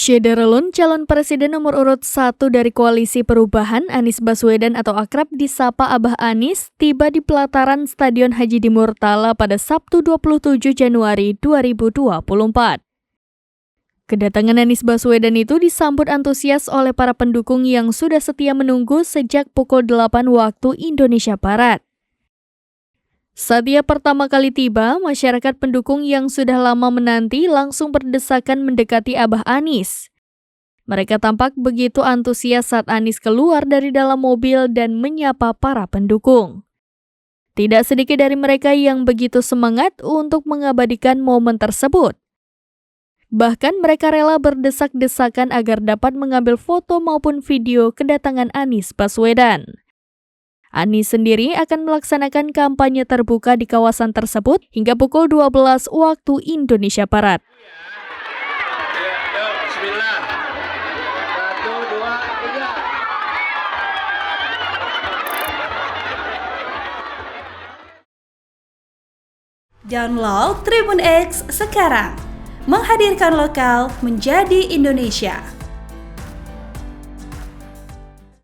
Syederulun, calon presiden nomor urut 1 dari Koalisi Perubahan, Anies Baswedan atau akrab disapa Abah Anies, tiba di pelataran Stadion Haji di Murtala pada Sabtu 27 Januari 2024. Kedatangan Anies Baswedan itu disambut antusias oleh para pendukung yang sudah setia menunggu sejak pukul 8 waktu Indonesia Barat. Saat ia pertama kali tiba, masyarakat pendukung yang sudah lama menanti langsung berdesakan mendekati Abah Anies. Mereka tampak begitu antusias saat Anies keluar dari dalam mobil dan menyapa para pendukung. Tidak sedikit dari mereka yang begitu semangat untuk mengabadikan momen tersebut. Bahkan mereka rela berdesak-desakan agar dapat mengambil foto maupun video kedatangan Anies Baswedan. Anies sendiri akan melaksanakan kampanye terbuka di kawasan tersebut hingga pukul 12 waktu Indonesia Barat. Bismillah. 1, 2, 3. Download Tribun X sekarang. Menghadirkan lokal menjadi Indonesia.